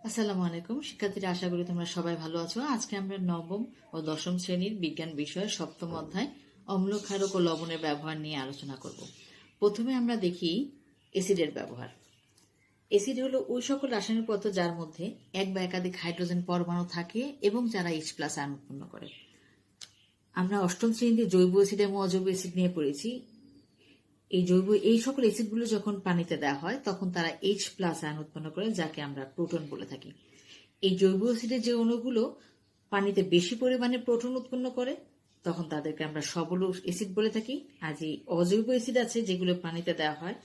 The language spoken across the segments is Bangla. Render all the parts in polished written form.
আসসালামু আলাইকুম শিক্ষার্থীরা, আশা করি তোমরা সবাই ভালো আছো। আজকে আমরা নবম ও দশম শ্রেণীর বিজ্ঞান বিষয়ের সপ্তম অধ্যায় অম্ল ক্ষারক ও লবণের ব্যবহার নিয়ে আলোচনা করব। প্রথমে আমরা দেখি অ্যাসিডের ব্যবহার। অ্যাসিড হলো ওই সকল রাসায়নিক পদার্থ যার মধ্যে এক বা একাধিক হাইড্রোজেন পরমাণু থাকে এবং যারা H+ আয়ন উৎপন্ন করে। আমরা অষ্টম শ্রেণীতে জৈব অ্যাসিড এবং অজৈব অ্যাসিড নিয়ে পড়েছি। এই সকল অ্যাসিডগুলো যখন পানিতে দেওয়া হয় তখন তারা H+ আয়ন উৎপন্ন করে, যাকে আমরা প্রোটন বলে থাকি। এই জৈব অ্যাসিডের যে অণুগুলো পানিতে বেশি পরিমাণে প্রোটন উৎপন্ন করে তখন তাদেরকে আমরা সবল অ্যাসিড বলে থাকি। আর যে অজৈব অ্যাসিড আছে যেগুলো পানিতে দেওয়া হয়,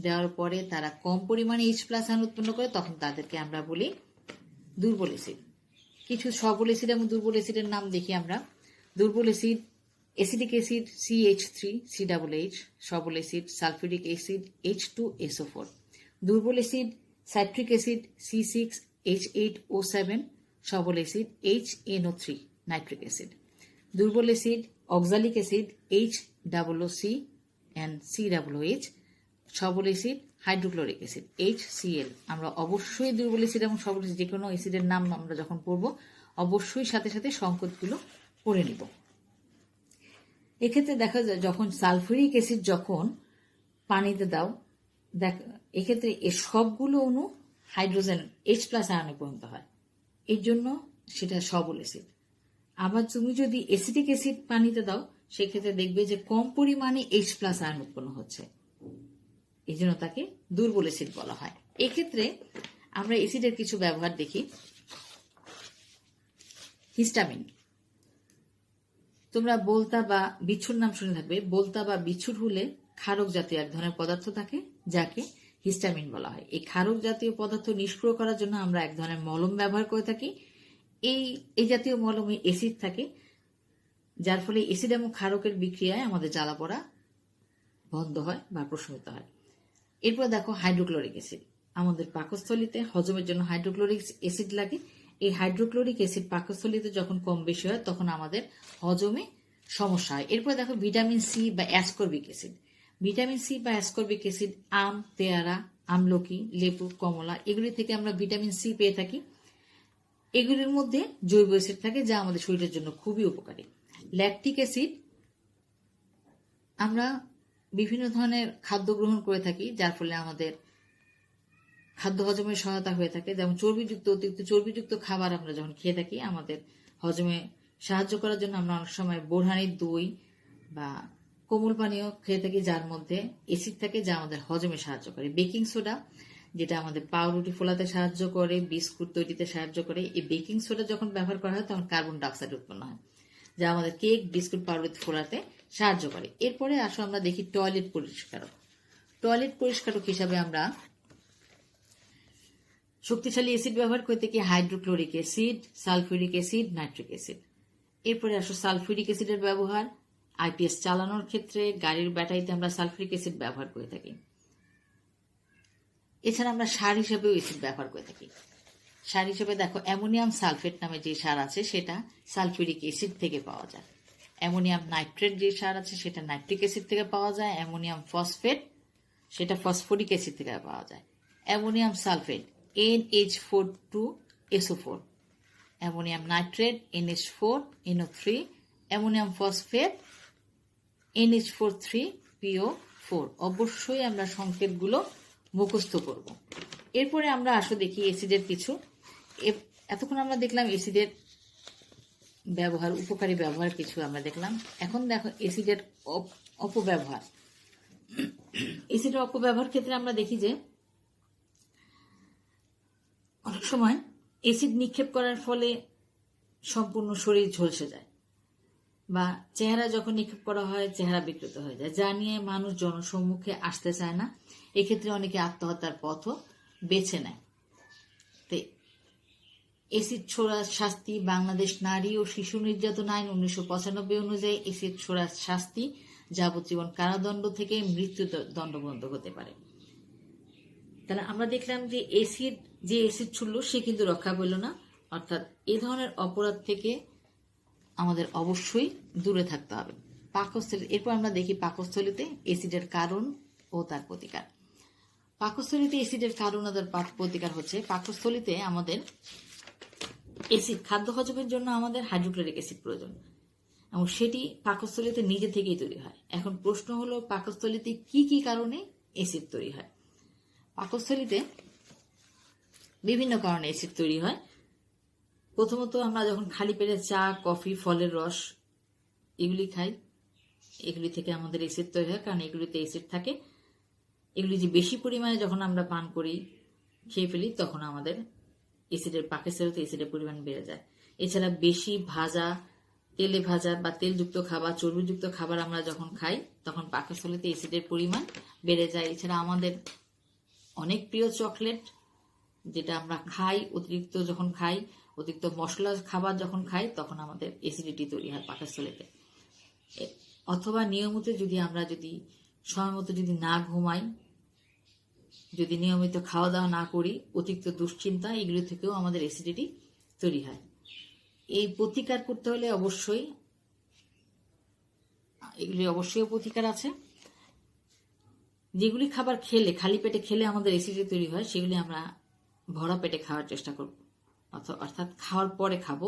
দেওয়ার পরে তারা কম পরিমাণে H+ আয়ন উৎপন্ন করে তখন তাদেরকে আমরা বলি দুর্বল অ্যাসিড। কিছু সবল অ্যাসিড এবং দুর্বল অ্যাসিডের নাম দেখি আমরা। দুর্বল অ্যাসিড অ্যাসিডিক অ্যাসিড CH3CH, সবল অ্যাসিড সালফিউরিক অ্যাসিড H2SO4, দুর্বল অ্যাসিড সাইট্রিক অ্যাসিড C6H8O7, সবল অ্যাসিড HNO3 নাইট্রিক অ্যাসিড, দুর্বল অ্যাসিড অক্সালিক অ্যাসিড HCCH, সবল অ্যাসিড হাইড্রোক্লোরিক অ্যাসিড HCl। আমরা অবশ্যই দুর্বল অ্যাসিড এবং সবল অ্যাসিড যে কোনো অ্যাসিডের নাম আমরা যখন পড়ব অবশ্যই সাথে সাথে সংকেতগুলো পড়ে নিব। এক্ষেত্রে দেখা যায় যখন সালফিউরিক অ্যাসিড যখন পানিতে দাও, এক্ষেত্রে এর সবগুলো অণু হাইড্রোজেন H+ আয়নে পরিণত হয়, এর জন্য সেটা সবল অ্যাসিড। আবার তুমি যদি অ্যাসিডিক অ্যাসিড পানিতে দাও সেক্ষেত্রে দেখবে যে কম পরিমাণে H+ আয়ন উৎপন্ন হচ্ছে, এই জন্য তাকে দুর্বল অ্যাসিড বলা হয়। এক্ষেত্রে আমরা অ্যাসিডের কিছু ব্যবহার দেখি। হিস্টামিন, তোমরা বলতা বা বিচ্ছুর নাম শুনে থাকবে। বলতা বা বিচ্ছুর হুলে ক্ষারক জাতীয় এক ধরনের পদার্থ থাকে যাকে হিস্টামিন বলা হয়। এই ক্ষারক জাতীয় পদার্থ নিষ্ক্রিয় করার জন্য আমরা এক ধরনের মলম ব্যবহার করে থাকি। এই জাতীয় মলমে অ্যাসিড থাকে, যার ফলে অ্যাসিড এবং ক্ষারকের বিক্রিয়ায় আমাদের জ্বালা পড়া বন্ধ হয় বা প্রশমিত হয়। এরপর দেখো হাইড্রোক্লোরিক অ্যাসিড। আমাদের পাকস্থলীতে হজমের জন্য হাইড্রোক্লোরিক অ্যাসিড লাগে। এই হাইড্রোক্লোরিক অ্যাসিড পাকস্থলীতে যখন কম বেশি হয় তখন আমাদের হজমে সমস্যা হয়। এরপর দেখো ভিটামিন সি বা অ্যাসকর্বিক অ্যাসিড। ভিটামিন সি বা অ্যাসকর্বিক অ্যাসিড আম, পেয়ারা, আমলকি, লেবু, কমলা এগুলি থেকে আমরা ভিটামিন সি পেয়ে থাকি। এগুলির মধ্যে জৈব অ্যাসিড থাকে যা আমাদের শরীরের জন্য খুবই উপকারী। ল্যাকটিক অ্যাসিড, আমরা বিভিন্ন ধরনের খাদ্য গ্রহণ করে থাকি যার ফলে আমাদের খাদ্য হজমের সহায়তা হয়ে থাকে। যেমন অতিরিক্ত চর্বিযুক্ত খাবার আমরা যখন খেয়ে থাকি আমাদের হজমে সাহায্য করার জন্য আমরা অনেক সময় বোরহানির দই বা কোমল পানীয় খেয়ে থাকি যার মধ্যে অ্যাসিড থাকে যা আমাদের হজমে সাহায্য করে। বেকিং সোডা, যেটা আমাদের পাউরুটি ফোলাতে সাহায্য করে, বিস্কুট তৈরিতে সাহায্য করে। এই বেকিং সোডা যখন ব্যবহার করা হয় তখন কার্বন ডাইঅক্সাইড উৎপন্ন হয় যা আমাদের কেক, বিস্কুট, পাউরুটি ফোলাতে সাহায্য করে। এরপরে আসো আমরা দেখি টয়লেট পরিষ্কারক। টয়লেট পরিষ্কারক হিসাবে আমরা শক্তিশালী অ্যাসিড ব্যবহার করে থাকি hydrochloric acid, sulphuric acid, nitric acid. এরপরে আসো সালফিউরিক অ্যাসিডের ব্যবহার। আইপিএস চালানোর ক্ষেত্রে গাড়ির ব্যাটারিতে আমরা সালফিউরিক অ্যাসিড ব্যবহার করে থাকি। এছাড়া আমরা সার হিসেবেও অ্যাসিড ব্যবহার করে থাকি। সার হিসেবে দেখো অ্যামোনিয়াম সালফেট নামে যে সার আছে সেটা সালফিউরিক অ্যাসিড থেকে পাওয়া যায়। অ্যামোনিয়াম নাইট্রেট যে সার আছে সেটা নাইট্রিক অ্যাসিড থেকে পাওয়া যায়। অ্যামোনিয়াম ফসফেট সেটা ফসফরিক অ্যাসিড থেকে পাওয়া যায়। Ammonium sulphate NH4 2SO4, ammonium nitrate NH4NO3, ammonium phosphate NH4 3PO4। অবশ্যই আমরা সংকেতগুলো মুখস্থ করব। এরপরে আমরা আসো দেখি অ্যাসিডের কিছু। এতক্ষণ আমরা দেখলাম অ্যাসিডের ব্যবহার, উপকারী ব্যবহার কিছু আমরা দেখলাম। এখন দেখো অ্যাসিডের অপব্যবহার। অ্যাসিডের অপব্যবহার ক্ষেত্রে আমরা দেখি যে অনেক সময় অ্যাসিড নিক্ষেপ করার ফলে সম্পূর্ণ শরীর ঝলসে যায় বা চেহারা যখন নিক্ষেপ করা হয় চেহারা বিকৃত হয়ে যায়, যা নিয়ে মানুষ জনসম্মুখে আসতে চায় না। এক্ষেত্রে অনেকে আত্মহত্যার পথও বেছে নেয়। তো অ্যাসিড ছোড়ার শাস্তি, বাংলাদেশ নারী ও শিশু নির্যাতন আইন 1995 অনুযায়ী অ্যাসিড ছোড়ার শাস্তি যাবজ্জীবন কারাদণ্ড থেকে মৃত্যু দণ্ড পর্যন্ত হতে পারে। তাহলে আমরা দেখলাম যে অ্যাসিড ছুড়ল সে কিন্তু রক্ষা পেল না, অর্থাৎ এ ধরনের অপরাধ থেকে আমাদের অবশ্যই দূরে থাকতে হবে। পাকস্থলী, এরপর আমরা দেখি পাকস্থলীতে অ্যাসিডের কারণ ও তার প্রতিকার। পাকস্থলীতে অ্যাসিডের কারণ প্রতিকার হচ্ছে, পাকস্থলীতে আমাদের অ্যাসিড খাদ্য হজমের জন্য আমাদের হাইড্রোক্লোরিক অ্যাসিড প্রয়োজন এবং সেটি পাকস্থলীতে নিজে থেকেই তৈরি হয়। এখন প্রশ্ন হলো পাকস্থলীতে কি কি কারণে অ্যাসিড তৈরি হয়। পাকস্থলীতে বিভিন্ন কারণে অ্যাসিড তৈরি হয়। প্রথমত আমরা যখন খালি পেটে চা, কফি, ফলের রস এগুলি খাই, এগুলি থেকে আমাদের অ্যাসিড তৈরি হয়, কারণ এগুলিতে অ্যাসিড থাকে। এগুলি যে বেশি পরিমাণে যখন আমরা পান করি, খেয়ে ফেলি, তখন আমাদের পাকস্থলীতে অ্যাসিডের পরিমাণ বেড়ে যায়। এছাড়া বেশি ভাজা, তেলে ভাজা বা তেলযুক্ত খাবার, চর্বিযুক্ত খাবার আমরা যখন খাই, তখন পাকস্থলীতে অ্যাসিডের পরিমাণ বেড়ে যায়। এছাড়া আমাদের অনেক প্রিয় চকলেট যেটা আমরা খাই, অতিরিক্ত মশলা খাবার যখন খাই, তখন আমাদের অ্যাসিডিটি তৈরি হয় পাকস্থলীতে। অথবা নিয়মিত আমরা সময় মতো না ঘুমাই, যদি নিয়মিত খাওয়া দাওয়া না করি, অতিরিক্ত দুশ্চিন্তা, এগুলি থেকেও আমাদের অ্যাসিডিটি তৈরি হয়। এই প্রতিকার করতে হলে অবশ্যই প্রতিকার আছে। যেগুলি খাবার খেলে, খালি পেটে খেলে আমাদের অ্যাসিডিটি তৈরি হয়, সেগুলি আমরা ভরা পেটে খাওয়ার চেষ্টা করব, অর্থাৎ খাওয়ার পরে খাবো।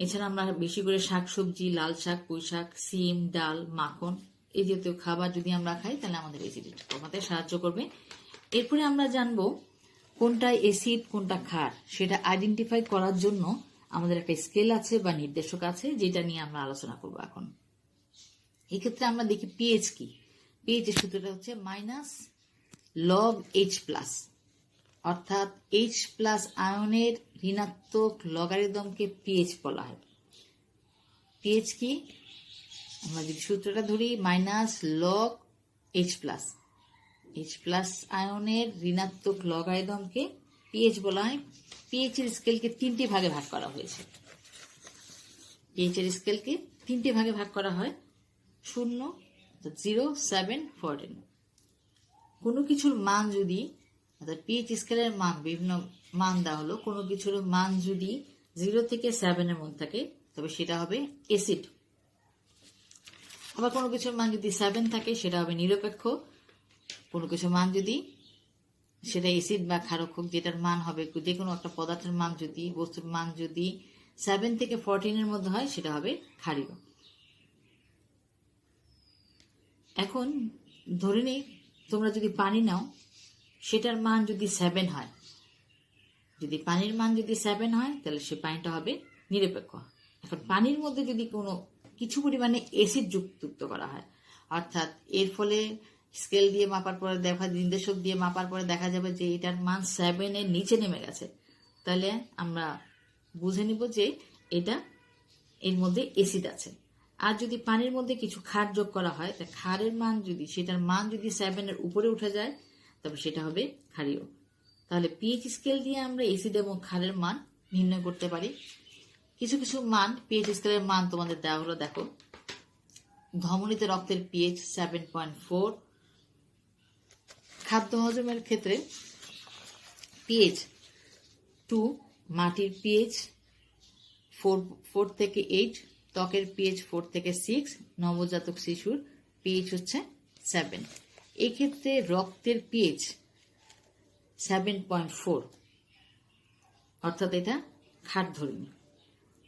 এছাড়া আমরা বেশি করে শাকসবজি, লাল শাক, পুঁই শাক, সিম, ডাল, মাখন এই জাতীয় খাবার যদি আমরা খাই, তাহলে আমাদের অ্যাসিডিটি কমাতে সাহায্য করবে। এরপরে আমরা জানবো কোনটা অ্যাসিড কোনটা ক্ষার, সেটা আইডেন্টিফাই করার জন্য আমাদের একটা স্কেল আছে বা নির্দেশক আছে, যেটা নিয়ে আমরা আলোচনা করব এখন। এক্ষেত্রে আমরা দেখি পিএইচ কি। পিএইচ এর সূত্রটা হচ্ছে -log-H+, অর্থাৎ H+ আয়নের ঋণাত্মক লগারিদমকে পিএইচ বলা হয়। পিএইচ কি? আমরা যদি সূত্রটা ধরি -log-H+, H+ আয়নের ঋণাত্মক লগারিদমকে পিএইচ বলা হয়। পিএইচ এর স্কেলকে 3টি ভাগে ভাগ করা হয়েছে। পিএইচ এর স্কেলকে 3টি ভাগে ভাগ করা হয়, 0, 0, 7, 14। কোনো কিছুর মান যদি, অর্থাৎ পিএইচ স্কেলের মান, বিভিন্ন মান দেওয়া হলো, কোনো কিছুর মান যদি 0 থেকে 7 এর মধ্যে থাকে, তবে সেটা হবে অ্যাসিড। আবার কোনো কিছুর মান যদি 7 থাকে, সেটা হবে নিরপেক্ষ। কোনো কিছুর মান যদি, সেটা অ্যাসিড বা ক্ষারক হোক, যেটার মান হবে, যে কোনো একটা পদার্থের মান যদি, বস্তুর মান যদি 7 থেকে 14 এর মধ্যে হয়, সেটা হবে ক্ষারীয়। এখন ধরে নিই তোমরা যদি পানি নাও, সেটার মান যদি 7 হয়, যদি পানির মান যদি 7 হয়, তাহলে সে পানিটা হবে নিরপেক্ষ। এখন পানির মধ্যে যদি কোনো কিছু পরিমাণে অ্যাসিড যুক্ত করা হয়, অর্থাৎ এর ফলে স্কেল দিয়ে মাপার পরে নির্দেশক দিয়ে মাপার পরে দেখা যাবে যে এটার মান 7 এর নিচে নেমে গেছে, তাহলে আমরা বুঝে নিব যে এর মধ্যে অ্যাসিড আছে। আর যদি পানির মধ্যে কিছু ক্ষার যোগ করা হয়, তা ক্ষারের মান যদি, সেটার মান যদি 7 এর উপরে উঠে যায়, তবে সেটা হবে ক্ষারীয়। তাহলে পিএইচ স্কেল দিয়ে আমরা অ্যাসিড এবং ক্ষারের মান নির্ণয় করতে পারি। কিছু কিছু মান, পিএইচ স্কেলের মান তোমাদের দেওয়া হলো, দেখো। ধমনীতে রক্তের পিএইচ 7.4। খাদ্য হজমের ক্ষেত্রে পিএইচ 2, মাটির পিএইচ 4 থেকে 8, ত্বকের পিএইচ 4 থেকে 6, নবজাতক শিশুর পিএইচ হচ্ছে 7। এক্ষেত্রে রক্তের পিএইচ 7.4, অর্থাৎ এটা ক্ষার ধর্মী।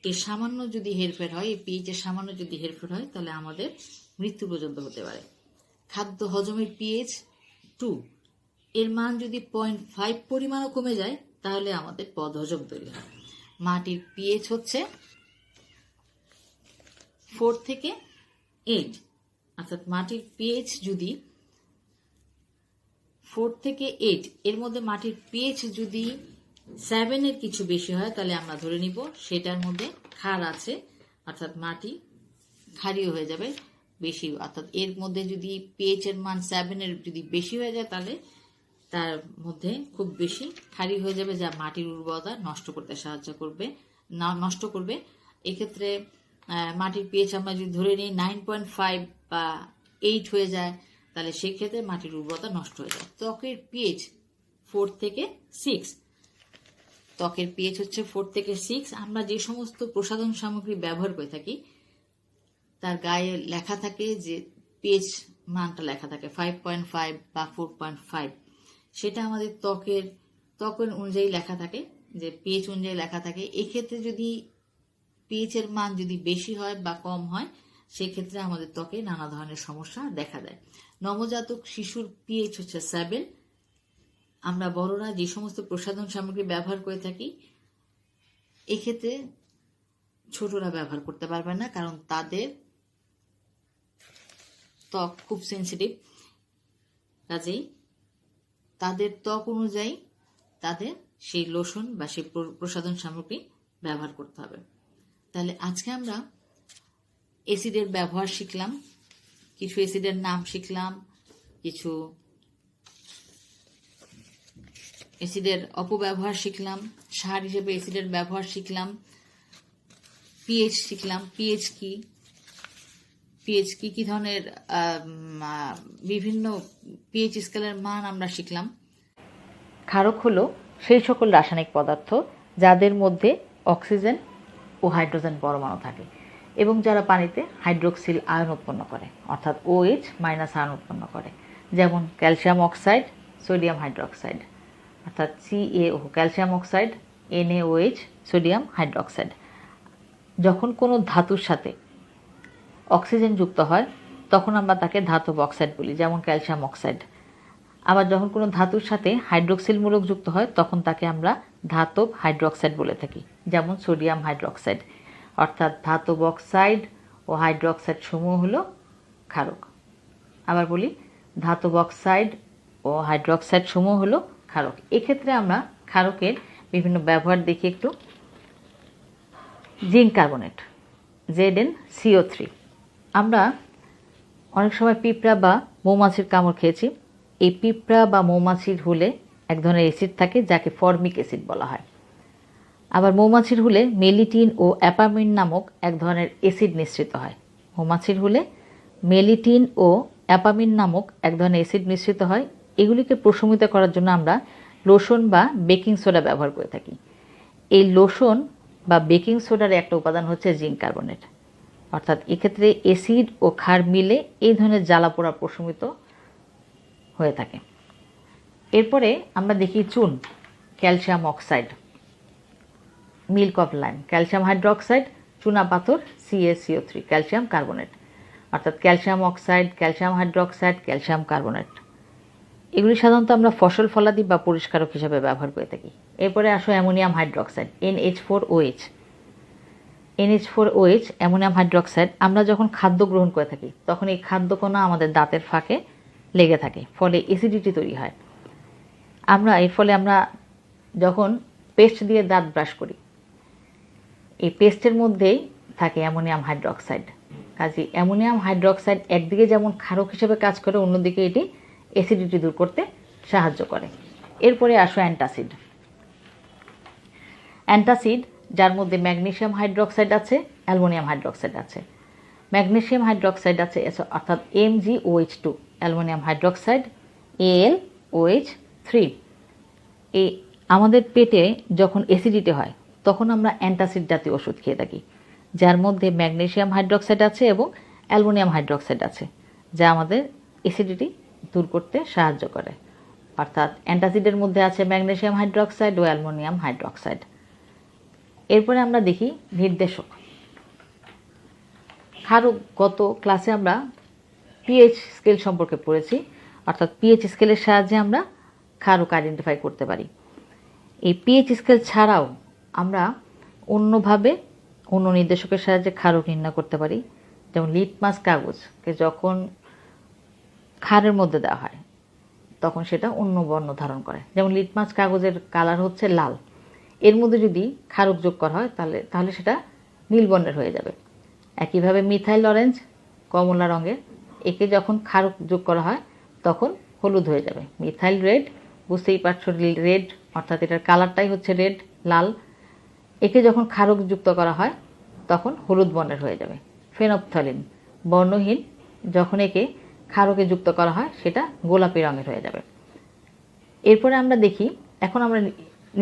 এর সামান্য যদি হেরফের হয়, এই পিএইচ এর সামান্য যদি হেরফের হয়, তাহলে আমাদের মৃত্যু পর্যন্ত হতে পারে। খাদ্য হজমের পিএইচ 2, এর মান যদি 0.5 পরিমাণও কমে যায়, তাহলে আমাদের বদহজম তৈরি হয়। মাটির পিএইচ হচ্ছে 4 থেকে 8, অর্থাৎ মাটির পিএইচ যদি 4 থেকে 8 এর মধ্যে মাটির পিএইচ যদি 7 এর কিছু বেশি হয়, তাহলে আমরা ধরে নিব সেটার মধ্যে ক্ষার আছে, অর্থাৎ মাটি ক্ষারীয় হয়ে যাবে বেশি। অর্থাৎ এর মধ্যে যদি পিএইচ এর মান 7 এর যদি বেশি হয়ে যায়, তাহলে তার মধ্যে খুব বেশি ক্ষারীয় হয়ে যাবে, যা মাটির উর্বরতা নষ্ট করবে। এক্ষেত্রে মাটির পিএইচ আমরা যদি ধরে নিই 9.5 বা 8 হয়ে যায়, তাহলে সেক্ষেত্রে মাটির উর্বরতা নষ্ট হয়ে যায়। ত্বকের পিএইচ 4 থেকে 6, ত্বকের পিএইচ হচ্ছে 4 থেকে 6। আমরা যে সমস্ত প্রসাধন সামগ্রী ব্যবহার করে থাকি, তার গায়ে লেখা থাকে যে পিএইচ মানটা লেখা থাকে 5.5 বা 4.5। সেটা আমাদের ত্বকের অনুযায়ী লেখা থাকে, যে পিএইচ অনুযায়ী লেখা থাকে। এক্ষেত্রে যদি পিএইচ এর মান যদি বেশি হয় বা কম হয়, সেক্ষেত্রে আমাদের ত্বকে নানা ধরনের সমস্যা দেখা দেয়। নবজাতক শিশুর পিএইচ হচ্ছে 7। আমরা বড়রা যে সমস্ত প্রসাধন সামগ্রী ব্যবহার করে থাকি, এক্ষেত্রে ছোটরা ব্যবহার করতে পারবে না, কারণ তাদের ত্বক খুব সেন্সিটিভ। কাজেই তাদের ত্বক অনুযায়ী তাদের সেই লোশন বা সেই প্রসাধন সামগ্রী ব্যবহার করতে হবে। তাহলে আজকে আমরা অ্যাসিডের ব্যবহার শিখলাম, কিছু অ্যাসিডের নাম শিখলাম, কিছু অ্যাসিডের অপব্যবহার শিখলাম, সার হিসেবে অ্যাসিডের ব্যবহার শিখলাম, পিএইচ শিখলাম, পিএইচ কি ধরনের বিভিন্ন পিএইচ স্কেলের মান আমরা শিখলাম। ক্ষারক হলো সেই সকল রাসায়নিক পদার্থ যাদের মধ্যে অক্সিজেন ও হাইড্রোজেন পরমাণু থাকে এবং যারা পানিতে হাইড্রোক্সিল আয়ন উৎপন্ন করে, অর্থাৎ OH- আয়ন উৎপন্ন করে, যেমন ক্যালসিয়াম অক্সাইড, সোডিয়াম হাইড্রোক্সাইড, অর্থাৎ CaO calcium oxide, NaOH sodium hydroxide. যখন কোনো ধাতুর সাথে অক্সিজেন যুক্ত হয় তখন আমরা তাকে ধাতব অক্সাইড বলি, যেমন ক্যালসিয়াম অক্সাইড। আবার যখন কোনো ধাতুর সাথে হাইড্রোক্সিল মূলক যুক্ত হয় তখন তাকে আমরা ধাতব হাইড্রোক্সাইড বলে থাকি, যেমন সোডিয়াম হাইড্রোক্সাইড। অর্থাৎ ধাতব অক্সাইড ও হাইড্রোক্সাইড সমূহ হলো ক্ষারক। আবার বলি, ধাতব অক্সাইড ও হাইড্রোক্সাইড সমূহ হলো ক্ষারক। এক্ষেত্রে আমরা ক্ষারকের বিভিন্ন ব্যবহার দেখি একটু। Zinc carbonate, ZnCO3। আমরা অনেক সময় পিঁপড়া বা মৌমাছির কামড় খেয়েছি। এই পিঁপড়া বা মৌমাছির হুলে এক ধরনের অ্যাসিড থাকে যাকে ফর্মিক অ্যাসিড বলা হয়। আবার মৌমাছির হুলে মেলিটিন ও অ্যাপামিন নামক এক ধরনের অ্যাসিড নিঃসৃত হয়। মৌমাছির হুলে মেলিটিন ও অ্যাপামিন নামক এক ধরনের অ্যাসিড নিঃসৃত হয়। এগুলিকে প্রশমিত করার জন্য আমরা লোশন বা বেকিং সোডা ব্যবহার করে থাকি। এই লোশন বা বেকিং সোডার একটা উপাদান হচ্ছে জিঙ্ক কার্বনেট। অর্থাৎ এক্ষেত্রে অ্যাসিড ও ক্ষার মিলে এই ধরনের জ্বালা পোড়া প্রশমিত হয়ে থাকে। এরপরে আমরা দেখি চুন, calcium oxide, milk of lime, calcium hydroxide, চুনা পাথর, CaCO3 ক্যালসিয়াম কার্বনেট। অর্থাৎ calcium oxide, calcium hydroxide, calcium carbonate, এগুলি সাধারণত আমরা ফসল ফলাদি বা পরিষ্কারক হিসাবে ব্যবহার করে থাকি। এরপরে আসো ammonium hydroxide, NH4OH ammonium hydroxide. আমরা যখন খাদ্য গ্রহণ করে থাকি তখন এই খাদ্যকণা আমাদের দাঁতের ফাঁকে লেগে থাকে, ফলে অ্যাসিডিটি তৈরি হয়। এর ফলে আমরা যখন পেস্ট দিয়ে দাঁত ব্রাশ করি, এই পেস্টের মধ্যেই থাকে অ্যামোনিয়াম হাইড্রোক্সাইড। কাজে অ্যামোনিয়াম হাইড্রোক্সাইড একদিকে যেমন ক্ষারক হিসেবে কাজ করে, অন্যদিকে এটি অ্যাসিডিটি দূর করতে সাহায্য করে। এরপরে আসো অ্যান্টাসিড, যার মধ্যে ম্যাগনেসিয়াম হাইড্রোক্সাইড আছে, অ্যালুমিনিয়াম হাইড্রোক্সাইড আছে। ম্যাগনেসিয়াম হাইড্রোক্সাইড আছে অর্থাৎ MgOH2, অ্যালুমিনিয়াম হাইড্রোক্সাইড AlOH3। এই আমাদের পেটে যখন অ্যাসিডিটি হয় তখন আমরা অ্যান্টাসিড জাতীয় ওষুধ খেয়ে থাকি, যার মধ্যে ম্যাগনেসিয়াম হাইড্রোক্সাইড আছে এবং অ্যালুমিনিয়াম হাইড্রোক্সাইড আছে, যা আমাদের অ্যাসিডিটি দূর করতে সাহায্য করে। অর্থাৎ অ্যান্টাসিডের মধ্যে আছে ম্যাগনেসিয়াম হাইড্রোক্সাইড ও অ্যালুমিনিয়াম হাইড্রোক্সাইড। এরপরে আমরা দেখি নির্দেশক। ক্ষারক, গত ক্লাসে আমরা পিএইচ স্কেল সম্পর্কে পড়েছি, অর্থাৎ পিএইচ স্কেলের সাহায্যে আমরা ক্ষারক আইডেন্টিফাই করতে পারি। এই পিএইচ স্কেল ছাড়াও আমরা অন্যভাবে অন্য নির্দেশকের সাহায্যে ক্ষারক নির্ণয় করতে পারি। যেমন লিটমাস কাগজকে যখন ক্ষারের মধ্যে দেওয়া হয় তখন সেটা অন্য বর্ণ ধারণ করে। যেমন লিটমাস কাগজের কালার হচ্ছে লাল, এর মধ্যে যদি ক্ষারক যোগ করা হয় তাহলে সেটা নীল বর্ণের হয়ে যাবে। একইভাবে মিথাইল অরেঞ্জ কমলা রঙের, একে যখন ক্ষারক যোগ করা হয় তখন হলুদ হয়ে যাবে। মিথাইল রেড, বুঝতেই পারছো রেড, অর্থাৎ এটার কালারটাই হচ্ছে রেড, লাল। একে যখন ক্ষারক যুক্ত করা হয় তখন হলুদ বর্ণের হয়ে যাবে। ফেনপথলিন বর্ণহীন, যখন একে ক্ষারকে যুক্ত করা হয় সেটা গোলাপি রঙের হয়ে যাবে। এরপরে আমরা দেখি, এখন আমরা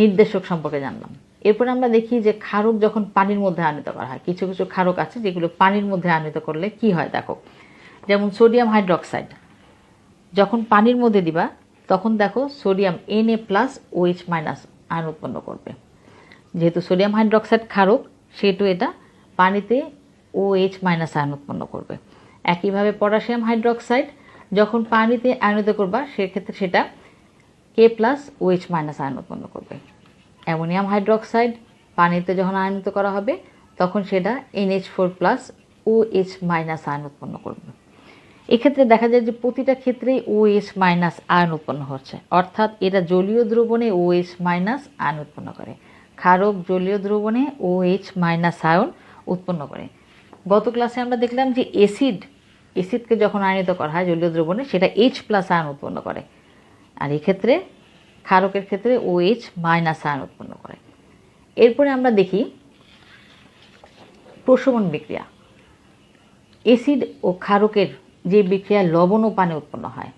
নির্দেশক সম্পর্কে জানলাম। এরপরে আমরা দেখি যে ক্ষারক যখন পানির মধ্যে আয়নিত করা হয়, কিছু কিছু ক্ষারক আছে যেগুলো পানির মধ্যে আয়নিত করলে কি হয় দেখো। যেমন সোডিয়াম হাইড্রোক্সাইড যখন পানির মধ্যে দিবা তখন দেখো সোডিয়াম Na+OH- আয়ন উৎপন্ন করবে। যেহেতু সোডিয়াম হাইড্রোক্সাইড ক্ষারক, সেহেতু এটা পানিতে OH- আয়ন উৎপন্ন করবে। একইভাবে পটাশিয়াম হাইড্রোক্সাইড যখন পানিতে আয়নিত করবা, সেক্ষেত্রে সেটা K+OH- আয়ন উৎপন্ন করবে। অ্যামোনিয়াম হাইড্রোক্সাইড পানিতে যখন আয়নিত করা হবে, তখন সেটা NH4+OH- আয়ন উৎপন্ন করবে। এক্ষেত্রে দেখা যায় যে প্রতিটা ক্ষেত্রেই OH- আয়ন উৎপন্ন হচ্ছে, অর্থাৎ এটা জলীয় দ্রবণে OH- আয়ন উৎপন্ন করে। ক্ষারক জলীয় দ্রবণে OH- আয়ন উৎপন্ন করে। গত ক্লাসে আমরা দেখলাম যে অ্যাসিডকে যখন আয়নিত করা হয় জলীয় দ্রবণে, সেটা H+ আয়ন উৎপন্ন করে, আর এক্ষেত্রে ক্ষারকের ক্ষেত্রে OH- আয়ন উৎপন্ন করে। এরপরে আমরা দেখি প্রশমন বিক্রিয়া। অ্যাসিড ও ক্ষারকের যে বিক্রিয়া লবণ ও পানি উৎপন্ন হয়,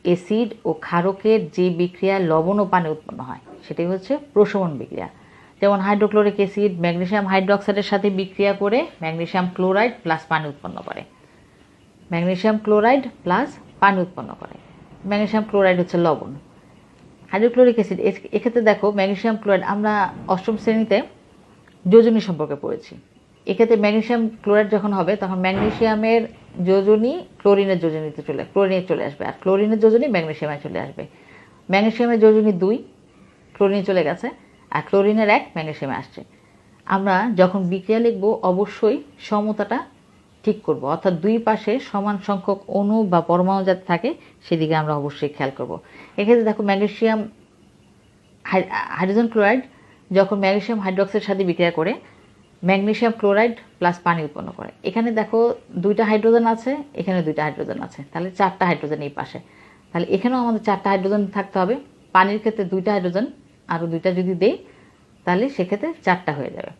অ্যাসিড ও ক্ষারকের যে বিক্রিয়া লবণ ও পানি উৎপন্ন হয়, সেটাই হচ্ছে প্রশমন বিক্রিয়া। যেমন হাইড্রোক্লোরিক অ্যাসিড ম্যাগনেসিয়াম হাইড্রোক্সাইডের সাথে বিক্রিয়া করে ম্যাগনেসিয়াম ক্লোরাইড প্লাস পানি উৎপন্ন করে। ম্যাগনেসিয়াম ক্লোরাইড প্লাস পানি উৎপন্ন করে। ম্যাগনেসিয়াম ক্লোরাইড হচ্ছে লবণ। হাইড্রোক্লোরিক অ্যাসিড, এক্ষেত্রে দেখো ম্যাগনেসিয়াম ক্লোরাইড আমরা অষ্টম শ্রেণীতে যোজনী সম্পর্কে পড়েছি। এক্ষেত্রে ম্যাগনেসিয়াম ক্লোরাইড যখন হবে, তখন ম্যাগনেসিয়ামের যোজনী ক্লোরিনের যোজনীতে ক্লোরিনে চলে আসবে, আর ক্লোরিনের যোজনী ম্যাগনেসিয়ামে চলে আসবে। ম্যাগনেসিয়ামের যোজনী 2, ক্লোরিনে চলে গেছে, আর ক্লোরিনের 1 ম্যাগনেসিয়ামে আসছে। আমরা যখন বিক্রিয়া লিখব, অবশ্যই সমতাটা ঠিক করব, অর্থাৎ দুই পাশে সমান সংখ্যক অণু বা পরমাণু যাতে থাকে সেদিকে আমরা অবশ্যই খেয়াল করব। এক্ষেত্রে দেখো ম্যাগনেসিয়াম হাইড্রোজেন ক্লোরাইড যখন ম্যাগনেসিয়াম হাইড্রোক্সাইডের সাথে বিক্রিয়া করে ম্যাগনেসিয়াম ক্লোরাইড প্লাস পানি উৎপন্ন করে। এখানে দেখো 2টা হাইড্রোজেন আছে, এখানে 2টা হাইড্রোজেন আছে, তাহলে 4টা হাইড্রোজেন এই পাশে। তাহলে এখানেও আমাদের 4টা হাইড্রোজেন থাকতে হবে। পানির ক্ষেত্রে 2টা হাইড্রোজেন, আরও 2টা যদি দেই তাহলে সেক্ষেত্রে 4টা হয়ে যাবে।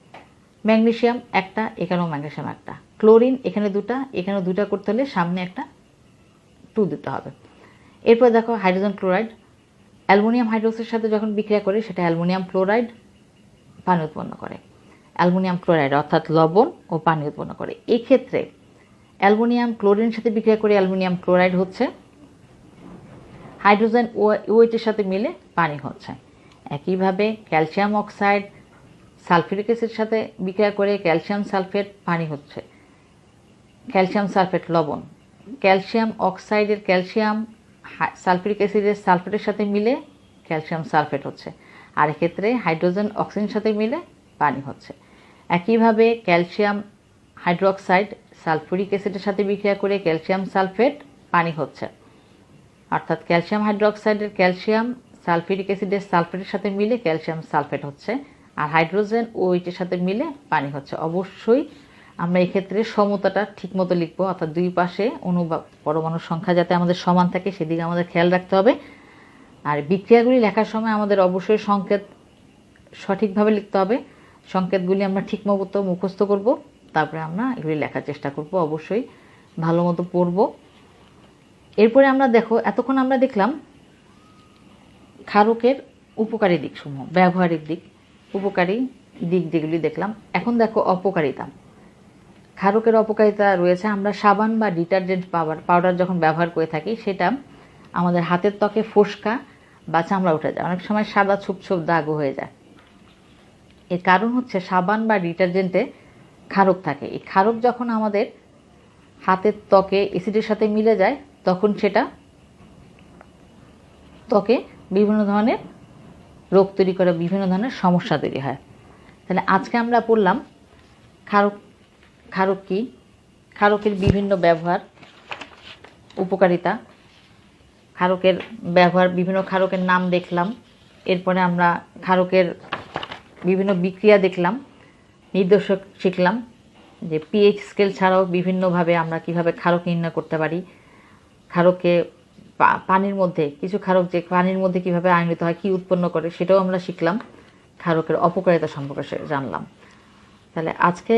ম্যাগনেসিয়াম 1টা, এখানেও ম্যাগনেসিয়াম 1টা। ক্লোরিন এখানে 2টা, এখানেও 2টা করতে হলে সামনে একটা 2 দিতে হবে। এরপর দেখো হাইড্রোজেন ক্লোরাইড অ্যালুমিনিয়াম হাইড্রোক্সাইডের সাথে যখন বিক্রিয়া করে, সেটা অ্যালুমিনিয়াম ক্লোরাইড পানি উৎপন্ন করে। অ্যালুমিনিয়াম ক্লোরাইড অর্থাৎ লবণ ও পানি উৎপন্ন করে। এই ক্ষেত্রে অ্যালুমিনিয়াম ক্লোরিনের সাথে বিক্রিয়া করে অ্যালুমিনিয়াম ক্লোরাইড হচ্ছে, হাইড্রোজেন OH-এর সাথে মিলে পানি হচ্ছে। একইভাবে ক্যালসিয়াম অক্সাইড সালফিউরিক অ্যাসিডের সাথে বিক্রিয়া করে ক্যালসিয়াম সালফেট পানি হচ্ছে। ক্যালসিয়াম সালফেট লবণ, ক্যালসিয়াম অক্সাইডের ক্যালসিয়াম সালফিউরিক অ্যাসিডের সালফেটের সাথে মিলে ক্যালসিয়াম সালফেট হচ্ছে, আর এক্ষেত্রে হাইড্রোজেন অক্সিজেনের সাথে মিলে পানি হচ্ছে। একইভাবে ক্যালসিয়াম হাইড্রোক্সাইড সালফিউরিক অ্যাসিডের সাথে বিক্রিয়া করে ক্যালসিয়াম সালফেট পানি হচ্ছে, অর্থাৎ ক্যালসিয়াম হাইড্রোক্সাইডের ক্যালসিয়াম সালফিউরিক অ্যাসিডের সালফেটের সাথে মিলে ক্যালসিয়াম সালফেট হচ্ছে, আর হাইড্রোজেন OH-এর সাথে মিলে পানি হচ্ছে। অবশ্যই আমরা এক্ষেত্রে সমতাটা ঠিকমতো লিখবো, অর্থাৎ দুই পাশে অণু বা পরমাণুর সংখ্যা যাতে আমাদের সমান থাকে সেদিকে আমাদের খেয়াল রাখতে হবে। আর বিক্রিয়াগুলি লেখার সময় আমাদের অবশ্যই সংকেত সঠিকভাবে লিখতে হবে। সংকেতগুলি আমরা ঠিকমতো মুখস্থ করব, তারপরে আমরা এগুলি লেখার চেষ্টা করব, অবশ্যই ভালো মতো পড়ব। এরপরে আমরা দেখো, এতক্ষণ আমরা দেখলাম ক্ষারকের উপকারী দিকসমূহ, ব্যবহারিক দিক, উপকারী দিক যেগুলি দেখলাম। এখন দেখো অপকারিতা। ক্ষারকের অপকারিতা রয়েছে, আমরা সাবান বা ডিটারজেন্ট পাউডার যখন ব্যবহার করে থাকি, সেটা আমাদের হাতের ত্বকে ফোস্কা বা চামড়া উঠে যায়, অনেক সময় সাদা ছোপ ছোপ দাগও হয়ে যায়। এর কারণ হচ্ছে সাবান বা ডিটারজেন্টে ক্ষারক থাকে। এই ক্ষারক যখন আমাদের হাতের ত্বকে অ্যাসিডের সাথে মিলে যায়, তখন সেটা ত্বকে বিভিন্ন ধরনের রোগ তৈরি করে, বিভিন্ন ধরনের সমস্যা তৈরি হয়। তাহলে আজকে আমরা পড়লাম ক্ষারক কী, ক্ষারকের বিভিন্ন ব্যবহার, উপকারিতা, ক্ষারকের ব্যবহার, বিভিন্ন ক্ষারকের নাম দেখলাম। এরপরে আমরা ক্ষারকের বিভিন্ন বিক্রিয়া দেখলাম, নির্দেশক শিখলাম, যে pH স্কেল ছাড়াও বিভিন্নভাবে আমরা কিভাবে ক্ষারক নির্ণয় করতে পারি। ক্ষারককে পানির মধ্যে, কিছু ক্ষারক যে পানির মধ্যে কিভাবে আয়নিত হয়, কী উৎপন্ন করে, সেটাও আমরা শিখলাম। ক্ষারকের অপকারিতা সম্পর্কে জানলাম। তাহলে আজকে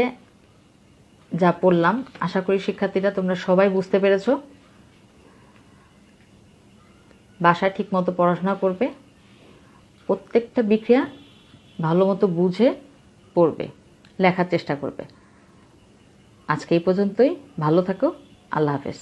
যা পড়লাম, আশা করি শিক্ষার্থীরা তোমরা সবাই বুঝতে পেরেছো। বাসায় ঠিকমতো পড়াশোনা করবে, প্রত্যেকটা বিক্রিয়া ভালো মতো বুঝে পড়বে, লেখার চেষ্টা করবে। আজকে এই পর্যন্তই। ভালো থাকো। আল্লাহ হাফেজ।